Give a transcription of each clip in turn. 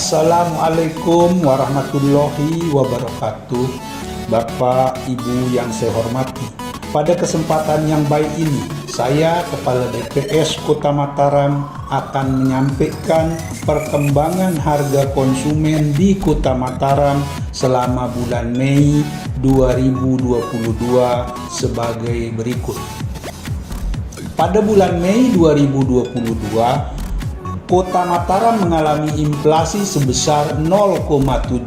Assalamualaikum warahmatullahi wabarakatuh. Bapak, Ibu yang saya hormati, pada kesempatan yang baik ini, saya Kepala DPS Kota Mataram akan menyampaikan perkembangan harga konsumen di Kota Mataram selama bulan Mei 2022 sebagai berikut. Pada bulan Mei 2022, Kota Mataram mengalami inflasi sebesar 0,70%,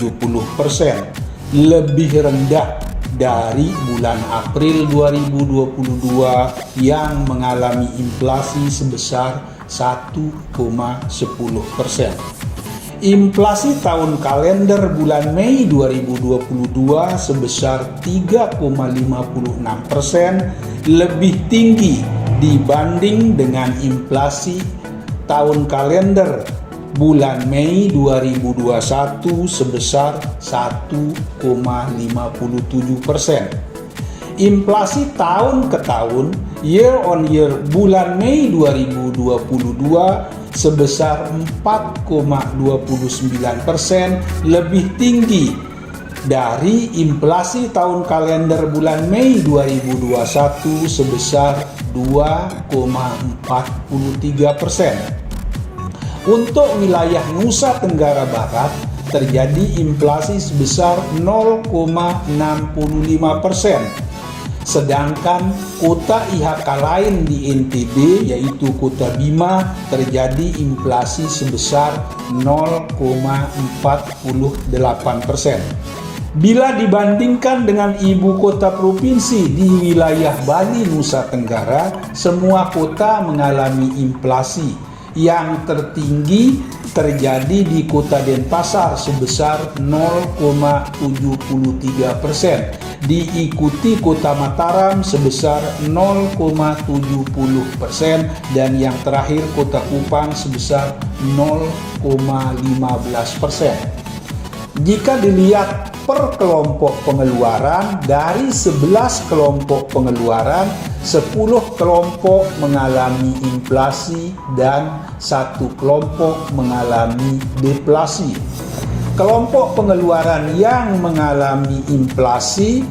lebih rendah dari bulan April 2022 yang mengalami inflasi sebesar 1,10%. Inflasi tahun kalender bulan Mei 2022 sebesar 3,56%, lebih tinggi dibanding dengan inflasi tahun kalender bulan Mei 2021 sebesar 1,57%. Inflasi tahun ke tahun year on year bulan Mei 2022 sebesar 4,29%, lebih tinggi dari inflasi tahun kalender bulan Mei 2021 sebesar 2,43%. Untuk wilayah Nusa Tenggara Barat terjadi inflasi sebesar 0,65%. Sedangkan kota IHK lain di NTB yaitu Kota Bima terjadi inflasi sebesar 0,48%. Bila dibandingkan dengan ibu kota provinsi di wilayah Bali Nusa Tenggara, semua kota mengalami inflasi. Yang tertinggi terjadi di Kota Denpasar sebesar 0,73%, diikuti Kota Mataram sebesar 0,70%, dan yang terakhir Kota Kupang sebesar 0,15%. Jika dilihat per kelompok pengeluaran, dari 11 kelompok pengeluaran, 10 kelompok mengalami inflasi dan 1 kelompok mengalami deflasi. Kelompok pengeluaran yang mengalami inflasi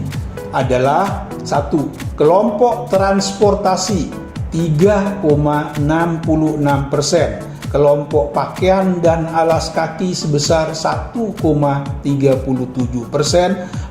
adalah 1. Kelompok transportasi 3,66%. Kelompok pakaian dan alas kaki sebesar 1,37%,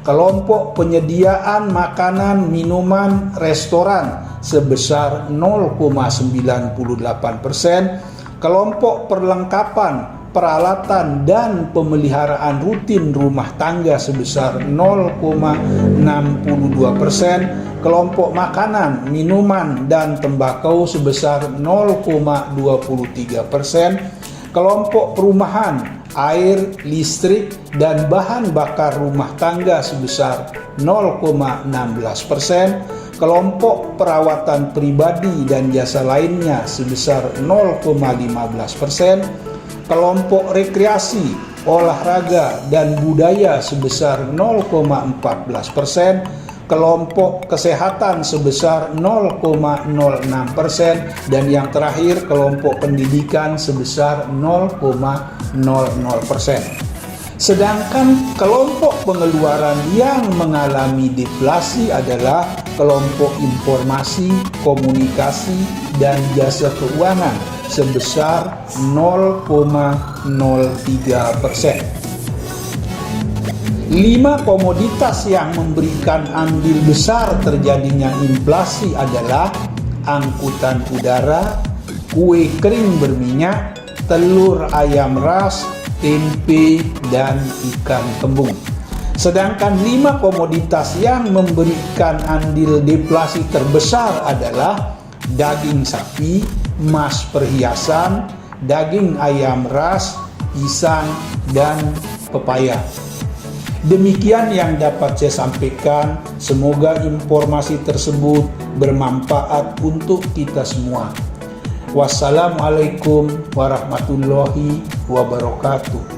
kelompok penyediaan makanan, minuman, restoran sebesar 0,98%, kelompok perlengkapan, peralatan dan pemeliharaan rutin rumah tangga sebesar 0,62%, kelompok makanan, minuman, dan tembakau sebesar 0,23%, kelompok perumahan, air, listrik, dan bahan bakar rumah tangga sebesar 0,16%, kelompok perawatan pribadi dan jasa lainnya sebesar 0,15%, kelompok rekreasi, olahraga, dan budaya sebesar 0,14%, kelompok kesehatan sebesar 0,06%, dan yang terakhir kelompok pendidikan sebesar 0,00%. Sedangkan kelompok pengeluaran yang mengalami deflasi adalah kelompok informasi, komunikasi, dan jasa keuangan sebesar 0,03%. 5 komoditas yang memberikan andil besar terjadinya inflasi adalah angkutan udara, kue kering berminyak, telur ayam ras, tempe, dan ikan kembung. Sedangkan 5 komoditas yang memberikan andil deflasi terbesar adalah daging sapi, emas perhiasan, daging ayam ras, pisang, dan pepaya. Demikian yang dapat saya sampaikan. Semoga informasi tersebut bermanfaat untuk kita semua. Wassalamualaikum warahmatullahi wabarakatuh.